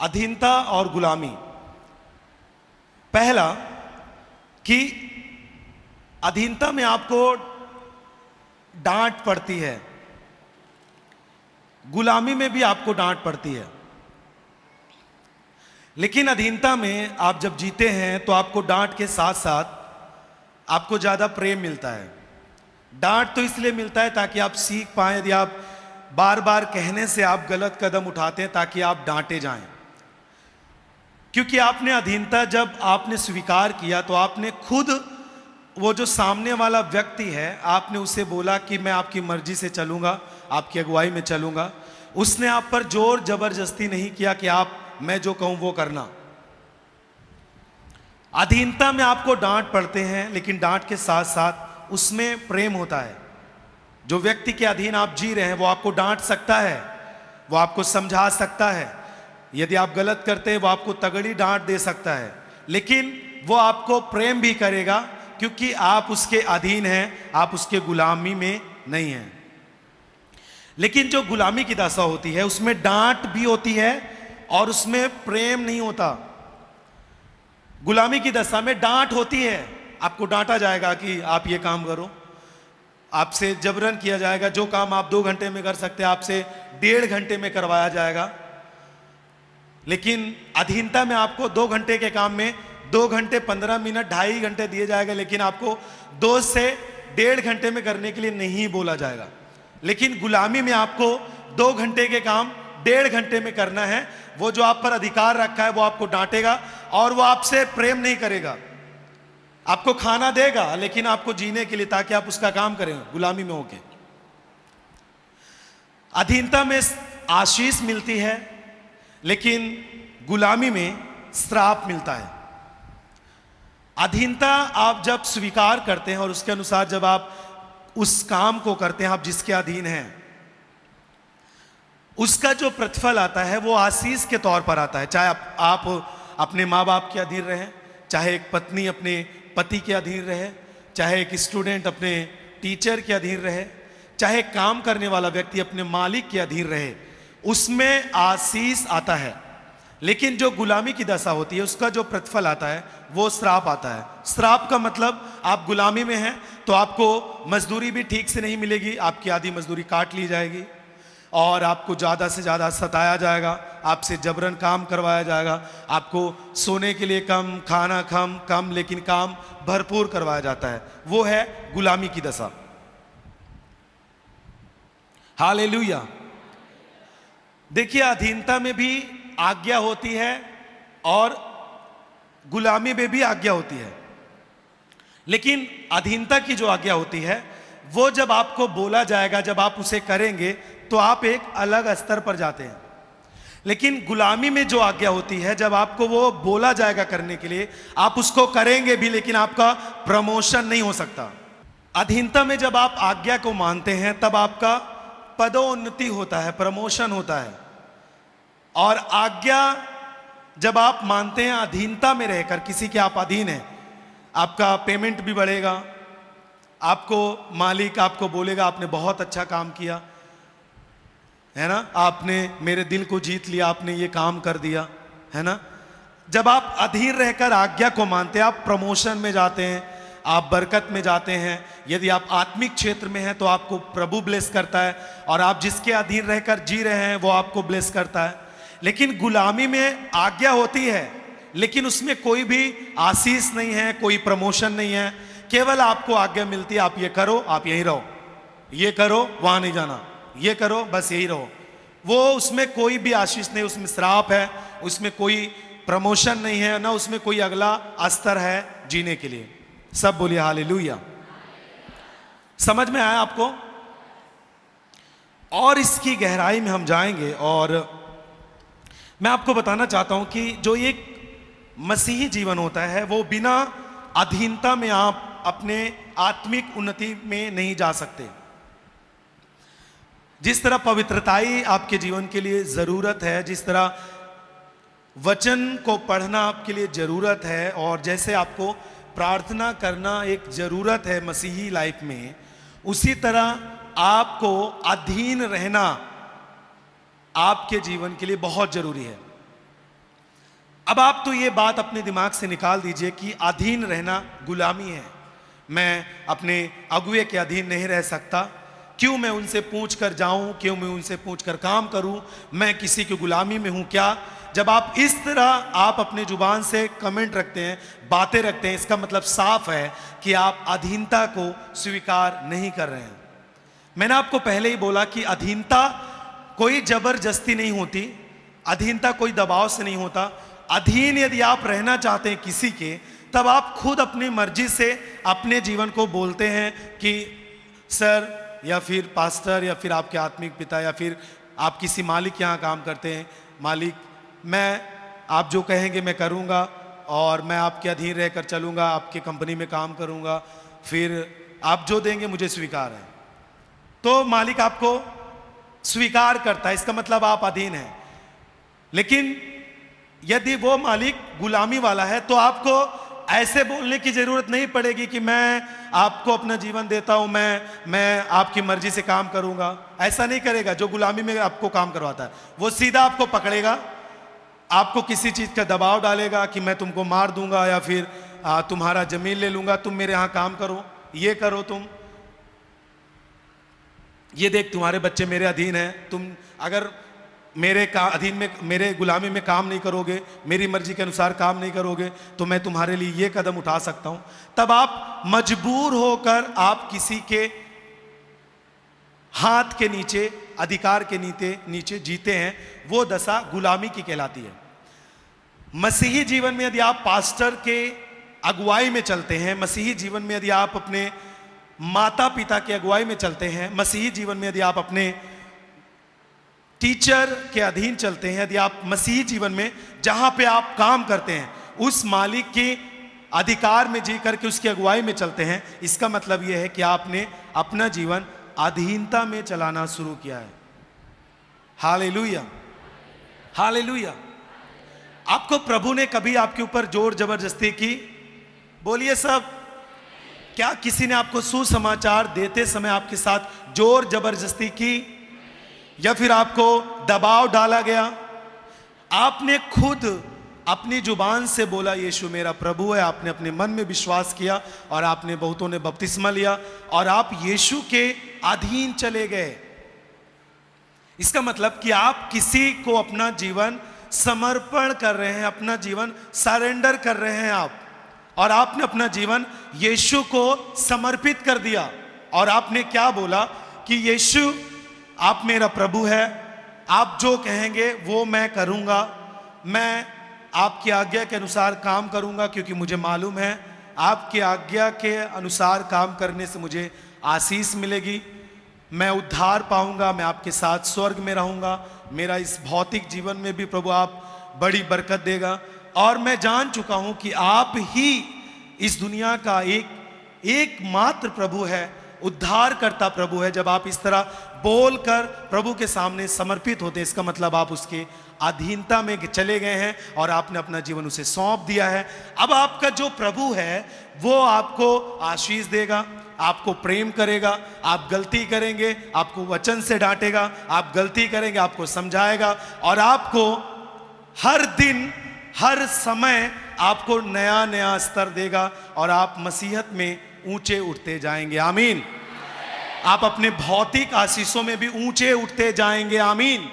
अधीनता और गुलामी। पहला कि अधीनता में आपको डांट पड़ती है, गुलामी में भी आपको डांट पड़ती है। लेकिन अधीनता में आप जब जीते हैं तो आपको डांट के साथ साथ आपको ज्यादा प्रेम मिलता है। डांट तो इसलिए मिलता है ताकि आप सीख पाएं, यदि आप बार बार कहने से आप गलत कदम उठाते हैं ताकि आप डांटे जाएं। क्योंकि आपने अधीनता जब आपने स्वीकार किया तो आपने खुद, वो जो सामने वाला व्यक्ति है, आपने उसे बोला कि मैं आपकी मर्जी से चलूंगा, आपकी अगुवाई में चलूंगा। उसने आप पर जोर जबरदस्ती नहीं किया कि आप मैं जो कहूं वो करना। अधीनता में आपको डांट पड़ते हैं, लेकिन डांट के साथ साथ उसमें प्रेम होता है। जो व्यक्ति के अधीन आप जी रहे हैं वो आपको डांट सकता है, वो आपको समझा सकता है, यदि आप गलत करते हैं वो आपको तगड़ी डांट दे सकता है, लेकिन वो आपको प्रेम भी करेगा क्योंकि आप उसके अधीन हैं, आप उसके गुलामी में नहीं हैं। लेकिन जो गुलामी की दशा होती है उसमें डांट भी होती है और उसमें प्रेम नहीं होता। गुलामी की दशा में डांट होती है, आपको डांटा जाएगा कि आप ये काम करो, आपसे जबरन किया जाएगा, जो काम आप 2 घंटे में कर सकते हैं आपसे 1.5 घंटे में करवाया जाएगा। लेकिन अधीनता में आपको 2 घंटे के काम में 2 घंटे 15 मिनट 2.5 घंटे दिए जाएगा, लेकिन आपको 2 से 1.5 घंटे में करने के लिए नहीं बोला जाएगा। लेकिन गुलामी में आपको 2 घंटे के काम 1.5 घंटे में करना है। वो जो आप पर अधिकार रखा है वो आपको डांटेगा और वो आपसे प्रेम नहीं करेगा। आपको खाना देगा लेकिन आपको जीने के लिए, ताकि आप उसका काम करें गुलामी में होके। अधीनता में आशीष मिलती है, लेकिन गुलामी में श्राप मिलता है। अधीनता आप जब स्वीकार करते हैं और उसके अनुसार जब आप उस काम को करते हैं, आप जिसके अधीन हैं, उसका जो प्रतिफल आता है वो आशीष के तौर पर आता है। चाहे आप अपने माँ बाप के अधीन रहें, चाहे एक पत्नी अपने पति के अधीन रहे, चाहे एक स्टूडेंट अपने टीचर के अधीन रहे, चाहे काम करने वाला व्यक्ति अपने मालिक के अधीन रहे, उसमें आशीष आता है। लेकिन जो गुलामी की दशा होती है उसका जो प्रतिफल आता है वो श्राप आता है। श्राप का मतलब आप गुलामी में हैं तो आपको मजदूरी भी ठीक से नहीं मिलेगी, आपकी आधी मजदूरी काट ली जाएगी और आपको ज़्यादा से ज़्यादा सताया जाएगा, आपसे जबरन काम करवाया जाएगा, आपको सोने के लिए कम, खाना कम, लेकिन काम भरपूर करवाया जाता है। वो है गुलामी की दशा। हालेलुया। देखिए, अधीनता में भी आज्ञा होती है और गुलामी में भी आज्ञा होती है। लेकिन अधीनता की जो आज्ञा होती है वो जब आपको बोला जाएगा, जब आप उसे करेंगे तो आप एक अलग स्तर पर जाते हैं। लेकिन गुलामी में जो आज्ञा होती है, जब आपको वो बोला जाएगा करने के लिए, आप उसको करेंगे भी, लेकिन आपका प्रमोशन नहीं हो सकता। अधीनता में जब आप आज्ञा को मानते हैं तब आपका पदोन्नति होता है, प्रमोशन होता है। और आज्ञा जब आप मानते हैं अधीनता में रहकर, किसी के आप अधीन हैं, आपका पेमेंट भी बढ़ेगा, आपको मालिक आपको बोलेगा आपने बहुत अच्छा काम किया है ना, आपने मेरे दिल को जीत लिया, आपने ये काम कर दिया है ना। जब आप अधीन रहकर आज्ञा को मानते हैं, आप प्रमोशन में जाते हैं, आप बरकत में जाते हैं। यदि आप आत्मिक क्षेत्र में हैं तो आपको प्रभु ब्लेस करता है, और आप जिसके अधीन रहकर जी रहे हैं वो आपको ब्लेस करता है। लेकिन गुलामी में आज्ञा होती है, लेकिन उसमें कोई भी आशीष नहीं है, कोई प्रमोशन नहीं है। केवल आपको आज्ञा मिलती है, आप ये करो, आप यहीं रहो, ये करो, वहां नहीं जाना, ये करो, बस यही रहो। वो उसमें कोई भी आशीष नहीं, उसमें श्राप है, उसमें कोई प्रमोशन नहीं है, ना उसमें कोई अगला स्तर है जीने के लिए। सब बोलिए हालेलुया। समझ में आया आपको? और इसकी गहराई में हम जाएंगे और मैं आपको बताना चाहता हूं कि जो एक मसीही जीवन होता है वो बिना अधीनता में आप अपने आत्मिक उन्नति में नहीं जा सकते। जिस तरह पवित्रताई आपके जीवन के लिए जरूरत है, जिस तरह वचन को पढ़ना आपके लिए जरूरत है, और जैसे आपको प्रार्थना करना एक जरूरत है मसीही लाइफ में, उसी तरह आपको अधीन रहना आपके जीवन के लिए बहुत जरूरी है। अब आप तो ये बात अपने दिमाग से निकाल दीजिए कि अधीन रहना गुलामी है। मैं अपने अगुए के अधीन नहीं रह सकता। क्यों मैं उनसे पूछ कर जाऊं, क्यों मैं उनसे पूछ कर काम करूं, मैं किसी की गुलामी में हूं क्या? जब आप इस तरह आप अपने जुबान से कमेंट रखते हैं, बातें रखते हैं, इसका मतलब साफ है कि आप अधीनता को स्वीकार नहीं कर रहे हैं। मैंने आपको पहले ही बोला कि अधीनता कोई जबरदस्ती नहीं होती, अधीनता कोई दबाव से नहीं होता। अधीन यदि आप रहना चाहते हैं किसी के, तब आप खुद अपनी मर्जी से अपने जीवन को बोलते हैं कि सर, या फिर पास्टर, या फिर आपके आत्मिक पिता, या फिर आप किसी मालिक के यहाँ काम करते हैं, मालिक मैं आप जो कहेंगे मैं करूँगा और मैं आपके अधीन रहकर चलूँगा, आपके कंपनी में काम करूँगा, फिर आप जो देंगे मुझे स्वीकार है। तो मालिक आपको स्वीकार करता है, इसका मतलब आप अधीन हैं। लेकिन यदि वो मालिक गुलामी वाला है तो आपको ऐसे बोलने की जरूरत नहीं पड़ेगी कि मैं आपको अपना जीवन देता हूं, मैं आपकी मर्जी से काम करूंगा। ऐसा नहीं करेगा। जो गुलामी में आपको काम करवाता है वो सीधा आपको पकड़ेगा, आपको किसी चीज का दबाव डालेगा कि मैं तुमको मार दूंगा या फिर तुम्हारा जमीन ले लूंगा, तुम मेरे यहां काम करो, ये करो, तुम ये देख तुम्हारे बच्चे मेरे अधीन हैं, तुम अगर मेरे अधीन में, मेरे गुलामी में काम नहीं करोगे, मेरी मर्जी के अनुसार काम नहीं करोगे, तो मैं तुम्हारे लिए ये कदम उठा सकता हूं। तब आप मजबूर होकर आप किसी के हाथ के नीचे, अधिकार के नीचे जीते हैं। वो दशा गुलामी की कहलाती है। मसीही जीवन में यदि आप पास्टर के अगुवाई में चलते हैं, मसीही जीवन में यदि आप अपने माता पिता की अगुवाई में चलते हैं, मसीही जीवन में यदि आप अपने टीचर के अधीन चलते हैं, यदि आप मसीही जीवन में जहां पे आप काम करते हैं उस मालिक के अधिकार में जी करके उसकी अगुवाई में चलते हैं, इसका मतलब यह है कि आपने अपना जीवन अधीनता में चलाना शुरू किया है। Hallelujah, hallelujah. आपको प्रभु ने कभी आपके ऊपर जोर जबरदस्ती की? बोलिए सब। क्या किसी ने आपको सुसमाचार देते समय आपके साथ जोर जबरदस्ती की या फिर आपको दबाव डाला गया? आपने खुद अपनी जुबान से बोला यीशु मेरा प्रभु है, आपने अपने मन में विश्वास किया और आपने, बहुतों ने बपतिस्मा लिया और आप यीशु के अधीन चले गए। इसका मतलब कि आप किसी को अपना जीवन समर्पण कर रहे हैं, अपना जीवन सरेंडर कर रहे हैं आप, और आपने अपना जीवन यीशु को समर्पित कर दिया। और आपने क्या बोला कि यीशु आप मेरा प्रभु है, आप जो कहेंगे वो मैं करूंगा, मैं आपकी आज्ञा के अनुसार काम करूंगा, क्योंकि मुझे मालूम है आपकी आज्ञा के अनुसार काम करने से मुझे आशीष मिलेगी, मैं उद्धार पाऊंगा, मैं आपके साथ स्वर्ग में रहूंगा, मेरा इस भौतिक जीवन में भी प्रभु आप बड़ी बरकत देगा। और मैं जान चुका हूं कि आप ही इस दुनिया का एकमात्र प्रभु है, उद्धार करता प्रभु है। जब आप इस तरह बोलकर प्रभु के सामने समर्पित होते हैं, इसका मतलब आप उसके अधीनता में चले गए हैं और आपने अपना जीवन उसे सौंप दिया है। अब आपका जो प्रभु है वो आपको आशीष देगा, आपको प्रेम करेगा। आप गलती करेंगे आपको वचन से डांटेगा, आप गलती करेंगे आपको समझाएगा, और आपको हर दिन हर समय आपको नया नया स्तर देगा और आप मसीहत में ऊंचे उठते जाएंगे। आमीन। आप अपने भौतिक आशीषों में भी ऊंचे उठते जाएंगे। आमीन।